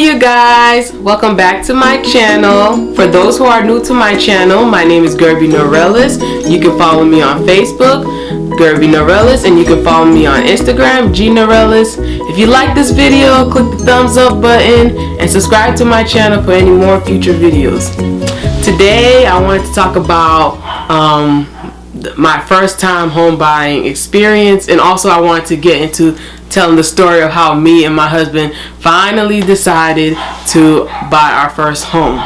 you guys, welcome back to my channel. For those who are new to my channel, my name is Gerby Norellis. You can follow me on Facebook, Gerby Norellis, and you can follow me on Instagram, G Norellis. If you like this video, click the thumbs up button and subscribe to my channel for any more future videos. Today I wanted to talk about my first time home buying experience, and also I wanted to get into telling the story of how me and my husband finally decided to buy our first home.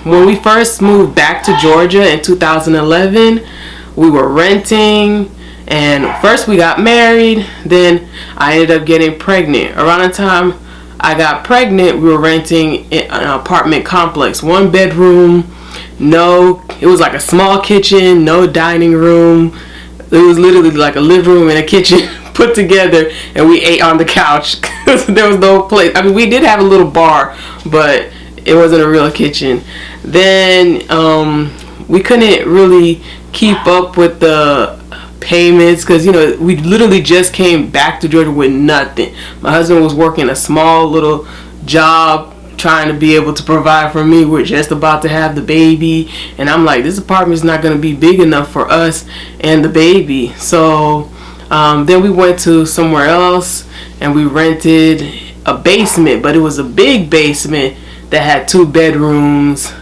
When we first moved back to Georgia in 2011, we were renting, and first we got married, then I ended up getting pregnant. Around the time I got pregnant, we were renting an apartment complex, 1 bedroom, it was like a small kitchen, no dining room. It was literally like a living room and a kitchen put together, and we ate on the couch because there was no place. I mean, we did have a little bar, but it wasn't a real kitchen. Then we couldn't really keep up with the payments because, we literally just came back to Georgia with nothing. My husband was working a small little job trying to be able to provide for me. We're just about to have the baby, and I'm like, this apartment is not going to be big enough for us and the baby. So then we went to somewhere else and we rented a basement, but it was a big basement that had 2 bedrooms.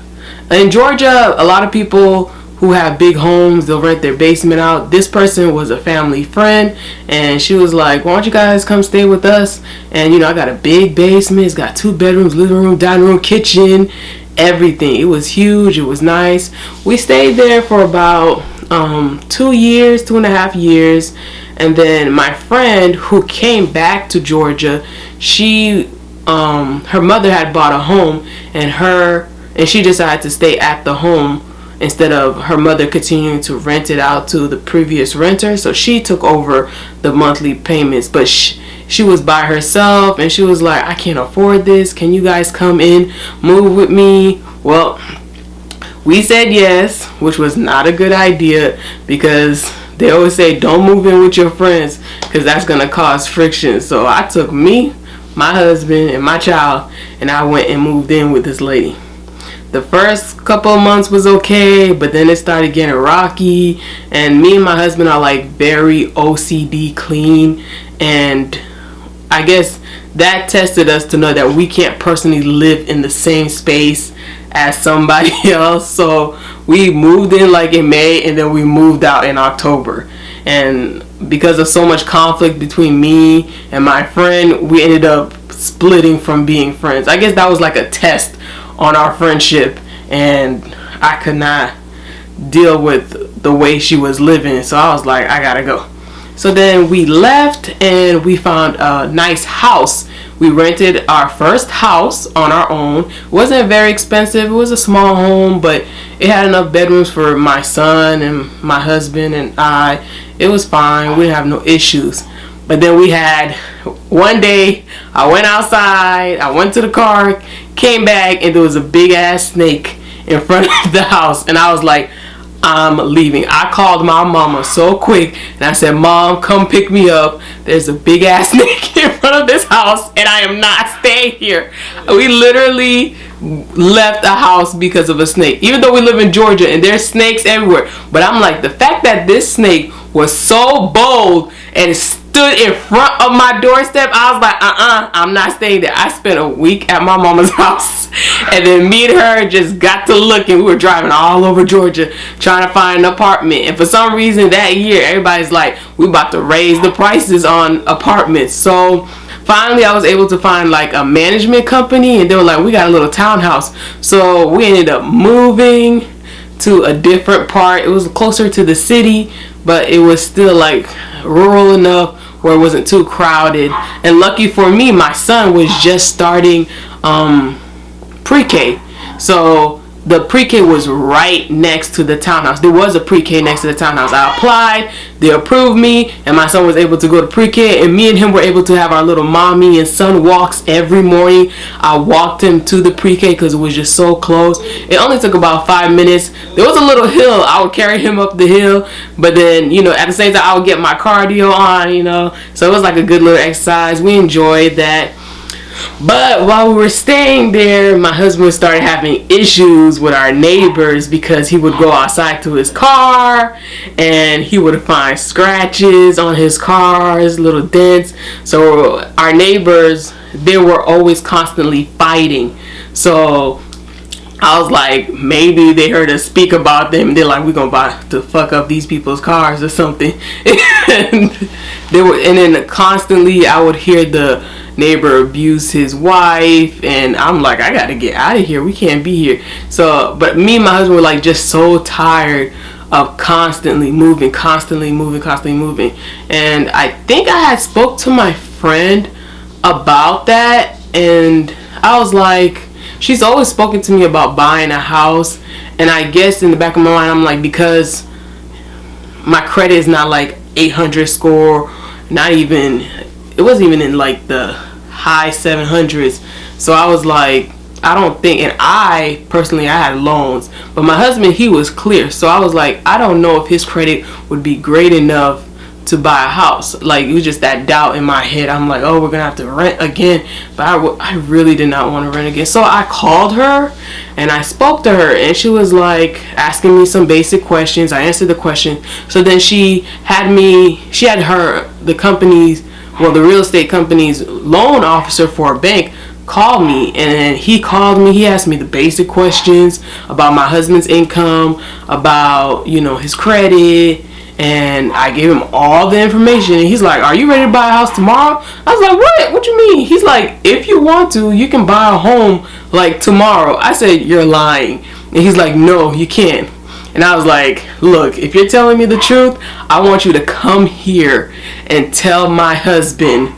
In Georgia, a lot of people who have big homes, they'll rent their basement out. This person was a family friend, and she was like, why don't you guys come stay with us? And I got a big basement. It's got 2 bedrooms, living room, dining room, kitchen, everything. It was huge. It was nice. We stayed there for about 2.5 years. And then my friend who came back to Georgia, her mother had bought a home, and she decided to stay at the home instead of her mother continuing to rent it out to the previous renter. So she took over the monthly payments, but she was by herself, and she was like, I can't afford this. Can you guys come in, move with me? Well, we said yes, which was not a good idea because they always say don't move in with your friends because that's going to cause friction. So I took me, my husband, and my child, and I went and moved in with this lady. The first couple of months was okay, but then it started getting rocky, and me and my husband are like very OCD clean, and I guess that tested us to know that we can't personally live in the same space as somebody else. So we moved in like in May, and then we moved out in October. And because of so much conflict between me and my friend, we ended up splitting from being friends. I guess that was like a test on our friendship, and I could not deal with the way she was living, so I was like, I gotta go. So then we left, and we found a nice house. We rented our first house on our own. It wasn't very expensive. It was a small home, but it had enough bedrooms for my son and my husband and I. It was fine. We didn't have no issues. But then we had one day, I went outside, I went to the car, came back, and there was a big ass snake in front of the house, and I was like, I'm leaving. I called my mama so quick, and I said, Mom, come pick me up. There's a big ass snake in front of this house, and I am not staying here. We literally left the house because of a snake, even though we live in Georgia and there's snakes everywhere. But I'm like, the fact that this snake was so bold and stood in front of my doorstep, I was like, I'm not staying there. I spent a week at my mama's house, and then me and her just got to looking. We were driving all over Georgia trying to find an apartment, and for some reason that year everybody's like, we about to raise the prices on apartments. So finally I was able to find like a management company, and they were like, we got a little townhouse. So we ended up moving to a different part. It was closer to the city, but it was still like rural enough where it wasn't too crowded. And lucky for me, my son was just starting pre-K. So the pre-K was right next to the townhouse. There was a pre-K next to the townhouse. I applied, they approved me, and my son was able to go to pre-K, and me and him were able to have our little mommy and son walks every morning. I walked him to the pre-K because it was just so close. It only took about 5 minutes. There was a little hill. I would carry him up the hill, but then, at the same time, I would get my cardio on, so it was like a good little exercise. We enjoyed that. But while we were staying there, my husband started having issues with our neighbors because he would go outside to his car and he would find scratches on his cars, little dents. So our neighbors, they were always constantly fighting. So I was like, maybe they heard us speak about them. They're like, we're gonna buy to fuck up these people's cars or something. And then constantly I would hear the neighbor abuse his wife, and I'm like, I gotta get out of here. We can't be here. So, but me and my husband were like just so tired of constantly moving. And I think I had spoke to my friend about that, and I was like, she's always spoken to me about buying a house, and I guess in the back of my mind I'm like, because my credit is not like 800 score, not even, it wasn't even in like the high 700s. So I was like, I don't think, and I personally, I had loans, but my husband, he was clear. So I was like, I don't know if his credit would be great enough to buy a house. Like, it was just that doubt in my head. I'm like, oh, we're gonna have to rent again. But I really did not want to rent again. So I called her and I spoke to her, and she was like asking me some basic questions. I answered the question. So then she had the real estate company's loan officer for a bank called me, and then he asked me the basic questions about my husband's income, about, his credit, and I gave him all the information. And he's like, are you ready to buy a house tomorrow? I was like, what you mean? He's like, if you want to, you can buy a home like tomorrow. I said, you're lying. And he's like, no, you can't. And I was like, look, if you're telling me the truth, I want you to come here and tell my husband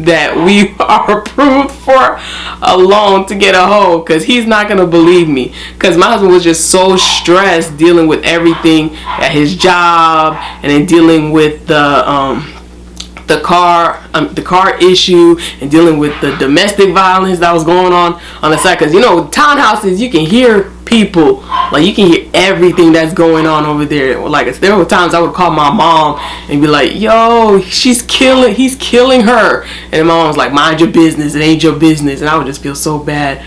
that we are approved for a loan to get a home, because he's not going to believe me. Because my husband was just so stressed dealing with everything at his job, and then dealing with the car issue, and dealing with the domestic violence that was going on the side. Because townhouses, you can hear people, like you can hear everything that's going on over there. Like, there were times I would call my mom and be like, yo, he's killing her, and my mom was like, mind your business, it ain't your business. And I would just feel so bad.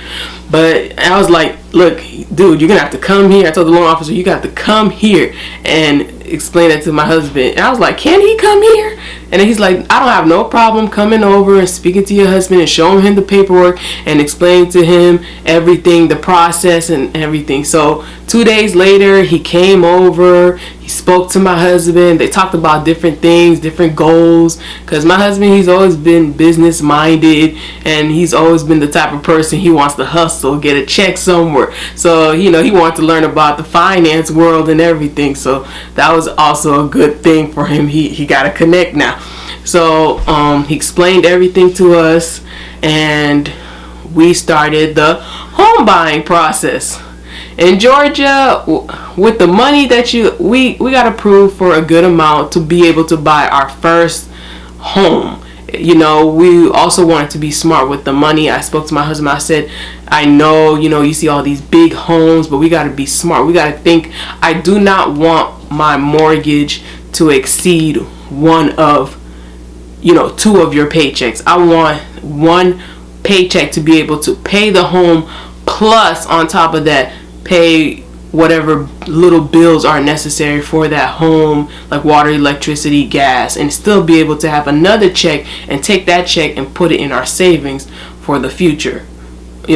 But I was like, look, dude, you're gonna have to come here. I told the loan officer, you got to come here and explain that to my husband. And I was like, can he come here? And then he's like, I don't have no problem coming over and speaking to your husband and showing him the paperwork and explaining to him everything, the process and everything. So 2 days later, he came over, he spoke to my husband. They talked about different things, different goals, because my husband, he's always been business minded, and he's always been the type of person, he wants to hustle, get a check somewhere. So, he wanted to learn about the finance world and everything. So that was also a good thing for him. He got to connect now. So he explained everything to us, and we started the home buying process. In Georgia, with the money that we got approved for a good amount to be able to buy our first home. We also wanted to be smart with the money. I spoke to my husband. I said, I know, you see all these big homes, but we got to be smart. We got to think. I do not want my mortgage to exceed one of, 2 of your paychecks. I want one paycheck to be able to pay the home, plus on top of that, pay whatever little bills are necessary for that home, like water, electricity, gas, and still be able to have another check and take that check and put it in our savings for the future,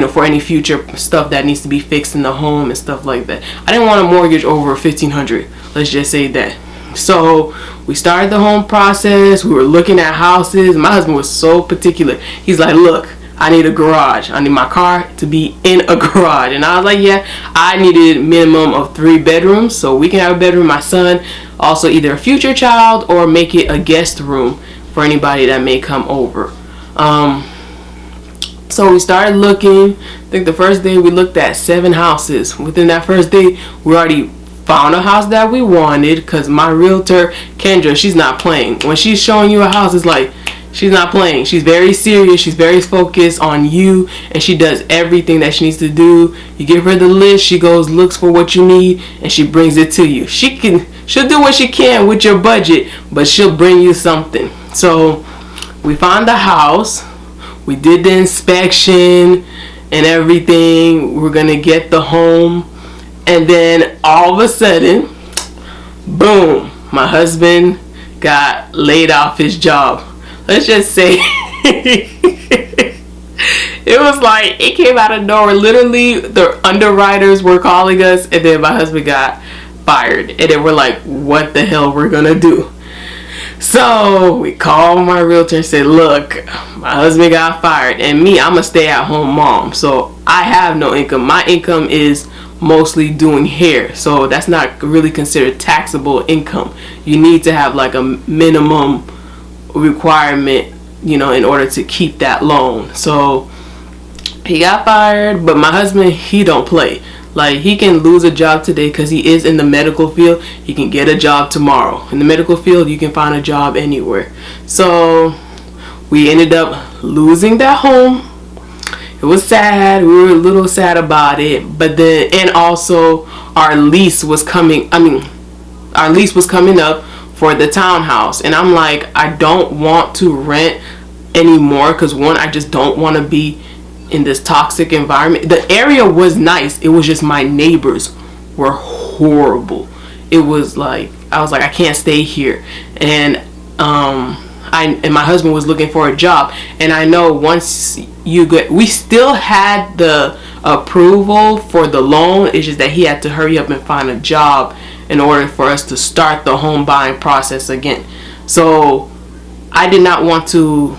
for any future stuff that needs to be fixed in the home and stuff like that. I didn't want a mortgage over $1,500, let's just say that. So we started the home process. We were looking at houses. My husband was so particular. He's like, look, I need a garage. I need my car to be in a garage. And I was like, yeah, I needed a minimum of 3 bedrooms so we can have a bedroom. My son, also either a future child or make it a guest room for anybody that may come over. So we started looking. I think the first day we looked at 7 houses. Within that first day, we already found a house that we wanted, because my realtor, Kendra, she's not playing. When she's showing you a house, it's like, she's not playing. She's very serious. She's very focused on you, and she does everything that she needs to do. You give her the list, she goes, looks for what you need, and she brings it to you. She'll do what she can with your budget, but she'll bring you something. So we found the house. We did the inspection and everything. We're gonna get the home, and then all of a sudden, boom, my husband got laid off his job. Let's just say it was like it came out of nowhere. Literally, the underwriters were calling us, and then my husband got fired, and then we're like, what the hell we're gonna do? So we called my realtor and said, look, my husband got fired, and me, I'm a stay-at-home mom, so I have no income. My income is mostly doing hair, so that's not really considered taxable income. You need to have like a minimum requirement, you know, in order to keep that loan. So he got fired, but my husband, he don't play. Like, he can lose a job today because he is in the medical field. He can get a job tomorrow. In the medical field, you can find a job anywhere. So we ended up losing that home. It was sad. We were a little sad about it. But then, and also our lease was coming up for the townhouse. And I'm like, I don't want to rent anymore because, one, I just don't want to be in this toxic environment. The area was nice. It was just my neighbors were horrible. It was like, I was like, I can't stay here. And my husband was looking for a job, and I know once we still had the approval for the loan. It's just that he had to hurry up and find a job in order for us to start the home buying process again. So I did not want to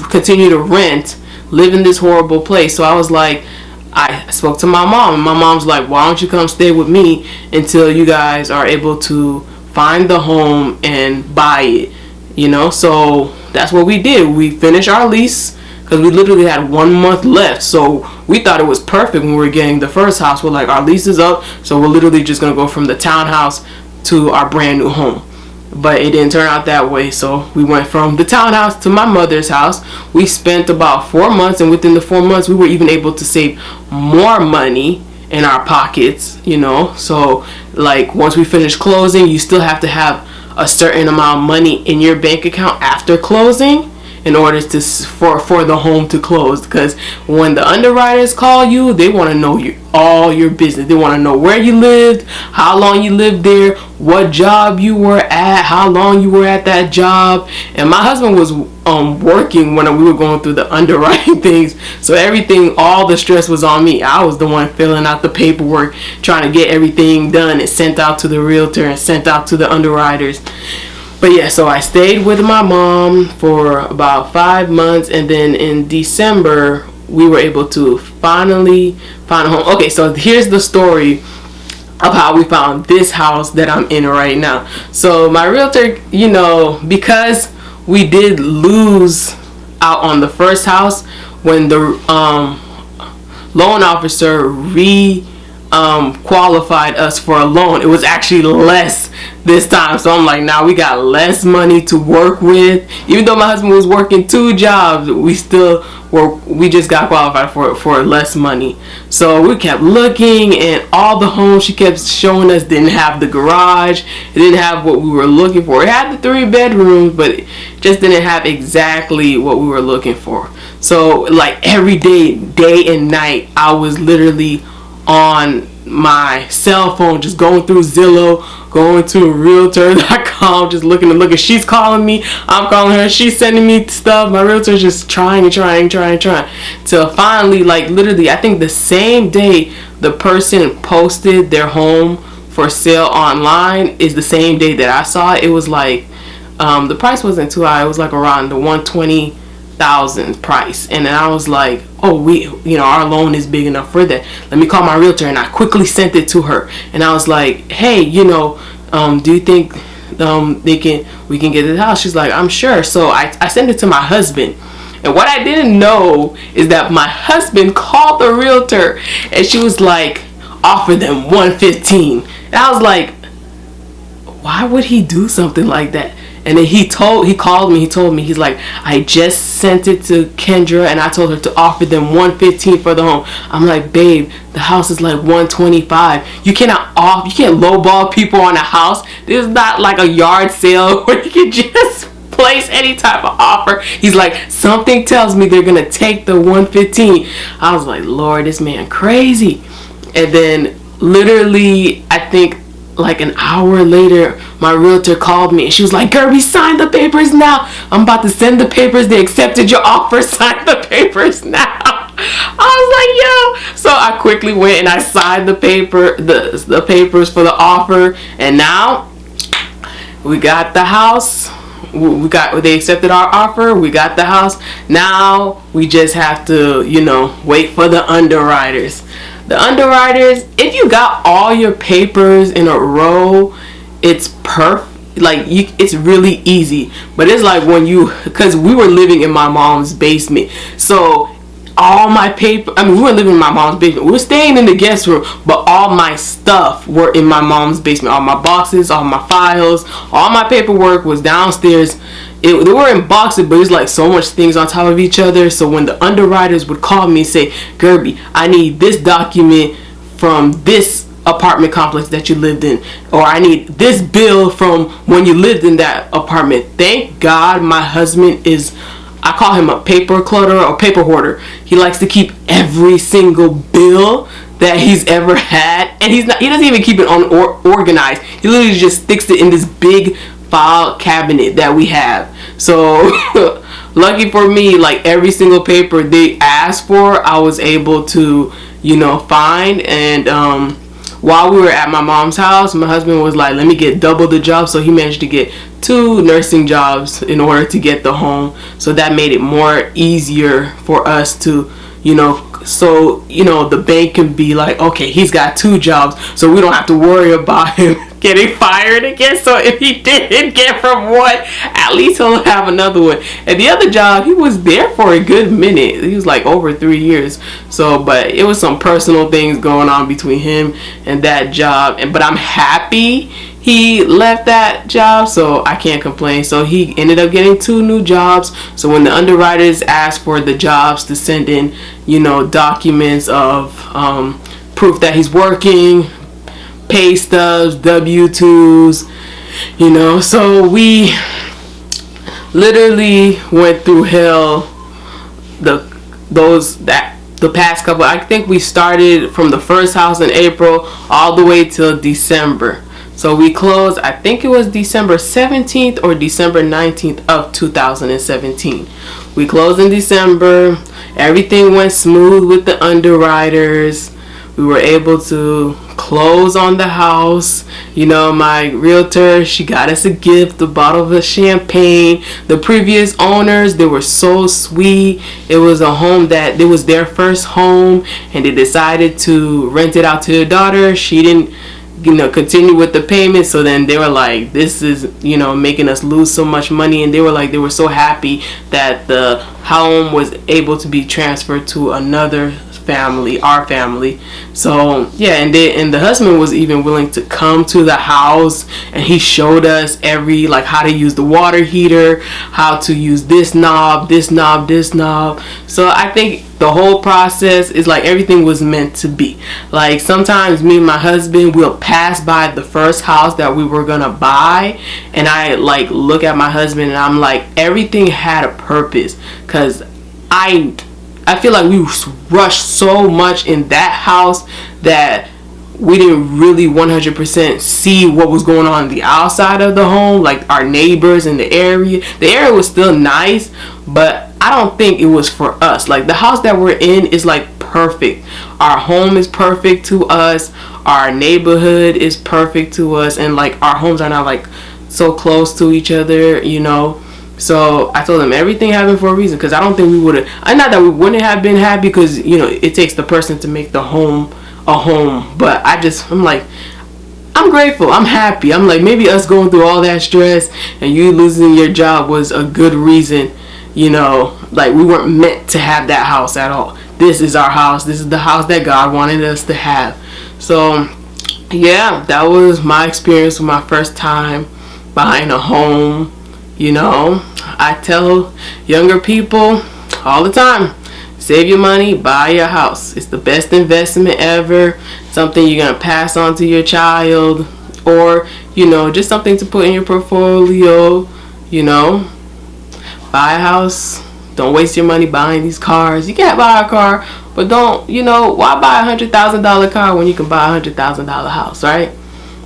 continue to live in this horrible place. So I was like, I spoke to my mom, and my mom's like, why don't you come stay with me until you guys are able to find the home and buy it, you know? So that's what we did. We finished our lease because we literally had 1 month left. So we thought it was perfect when we were getting the first house. We're like, our lease is up, so we're literally just gonna go from the townhouse to our brand new home. But it didn't turn out that way. So we went from the townhouse to my mother's house. We spent about 4 months, and within the 4 months we were even able to save more money in our pockets, you know. So like, once we finished closing, you still have to have a certain amount of money in your bank account after closing in order to for the home to close, because when the underwriters call you, they want to know all your business. They want to know where you lived, how long you lived there, what job you were at, how long you were at that job. And my husband was working when we were going through the underwriting things, so everything, all the stress was on me. I was the one filling out the paperwork, trying to get everything done and sent out to the realtor and sent out to the underwriters. But yeah, so I stayed with my mom for about 5 months, and then in December we were able to finally find a home. Okay, so here's the story of how we found this house that I'm in right now. So my realtor, you know, because we did lose out on the first house, when the loan officer qualified us for a loan, it was actually less this time. So I'm like, now we got less money to work with. Even though my husband was working 2 jobs, we just got qualified for less money. So we kept looking, and all the homes she kept showing us didn't have the garage. It didn't have what we were looking for. It had the 3 bedrooms, but it just didn't have exactly what we were looking for. So like every day and night, I was literally on my cell phone, just going through Zillow, going to realtor.com, just looking. She's calling me, I'm calling her, she's sending me stuff. My realtor's just trying till finally, like literally, I think the same day the person posted their home for sale online is the same day that I saw it. It was like the price wasn't too high. It was like around the 120,000 price, and then I was like, oh, our loan is big enough for that. Let me call my realtor. And I quickly sent it to her, and I was like, hey, do you think we can get this house? She's like, I'm sure. So I sent it to my husband, and what I didn't know is that my husband called the realtor, and she was like, offer them 115. And I was like, why would he do something like that? And then he called me, he told me, he's like, I just sent it to Kendra, and I told her to offer them 115 for the home. I'm like, babe, the house is like 125. You can't lowball people on a house. This is not like a yard sale where you can just place any type of offer. He's like, something tells me they're gonna take the 115. I was like, Lord, this man crazy. And then literally, I think like an hour later, my realtor called me and she was like, Gerby, sign the papers now. I'm about to send the papers. They accepted your offer. Sign the papers now. I was like, yo. So I quickly went and I signed the papers for the offer. And now we got the house. They accepted our offer. We got the house. Now we just have to, wait for the underwriters. The underwriters, if you got all your papers in a row, it's perfect. It's really easy. But it's like because we were living in my mom's basement, so all my paper, we were living in my mom's basement. We were staying in the guest room, but all my stuff were in my mom's basement. All my boxes, all my files, all my paperwork was downstairs. They were in boxes, but it's like so much things on top of each other. So when the underwriters would call me and say, Gerby, I need this document from this apartment complex that you lived in, or I need this bill from when you lived in that apartment. Thank God my husband I call him a paper clutter or paper hoarder. He likes to keep every single bill that he's ever had, and he doesn't even keep it organized. He literally just sticks it in this big file cabinet that we have. So lucky for me, like every single paper they asked for, I was able to find. And while we were at my mom's house, my husband was like, let me get double the job. So he managed to get 2 nursing jobs in order to get the home. So that made it more easier for us to the bank can be like, okay, he's got 2 jobs, so we don't have to worry about him getting fired again. So if he didn't get from one, at least he'll have another one. And the other job, he was there for a good minute. He was like over 3 years. So, but it was some personal things going on between him and that job. But I'm happy he left that job, so I can't complain. So he ended up getting 2 new jobs. So when the underwriters asked for the jobs to send in, documents of proof that he's working, pay stubs, W-2s, so we literally went through hell the past couple. I think we started from the first house in April all the way till December. So we closed, I think it was December 17th or December 19th of 2017. We closed in December. Everything went smooth with the underwriters. We were able to close on the house. My realtor, she got us a gift, a bottle of champagne. The previous owners, they were so sweet. It was a home that it was their first home, and they decided to rent it out to their daughter. She didn't continue with the payment. So then they were like, this is making us lose so much money. And they were so happy that the home was able to be transferred to another family, our family. So yeah, and the husband was even willing to come to the house, and he showed us how to use the water heater, how to use this knob. So I think the whole process is like everything was meant to be. Like sometimes me and my husband will pass by the first house that we were gonna buy, and I look at my husband and I'm like, everything had a purpose, because I feel like we rushed so much in that house that we didn't really 100% see what was going on the outside of the home, like our neighbors in the area. The area was still nice, but I don't think it was for us. Like the house that we're in is perfect. Our home is perfect to us. Our neighborhood is perfect to us, and our homes are not so close to each other, So I told him everything happened for a reason, because I don't think we would have, not that we wouldn't have been happy, because it takes the person to make the home a home. But I'm like, I'm grateful, I'm happy. I'm like, maybe us going through all that stress and you losing your job was a good reason. We weren't meant to have that house at all. This is our house. This is the house that God wanted us to have. So yeah, that was my experience with my first time buying a home. I tell younger people all the time, save your money, buy your house. It's the best investment ever. Something you're going to pass on to your child, or, just something to put in your portfolio, buy a house. Don't waste your money buying these cars. You can't buy a car, but don't, why buy $100,000 car when you can buy $100,000 house, right?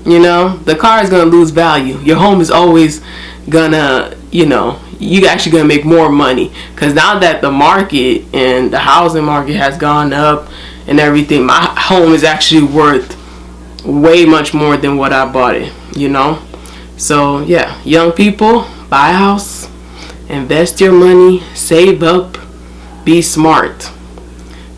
The car is gonna lose value. Your home is always gonna, you actually gonna make more money, because now that the market and the housing market has gone up and everything, my home is actually worth way much more than what I bought it. So yeah, young people, buy a house, invest your money, save up, be smart.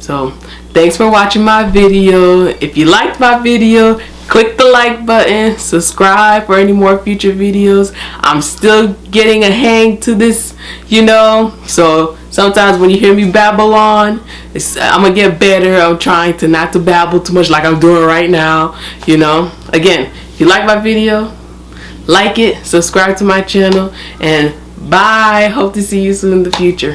So thanks for watching my video. If you liked my video, click the like button, subscribe for any more future videos. I'm still getting a hang to this, so sometimes when you hear me babble on, I'm gonna get better. I'm trying to not to babble too much like I'm doing right now. Again, if you like my video, like it, subscribe to my channel, and bye. Hope to see you soon in the future.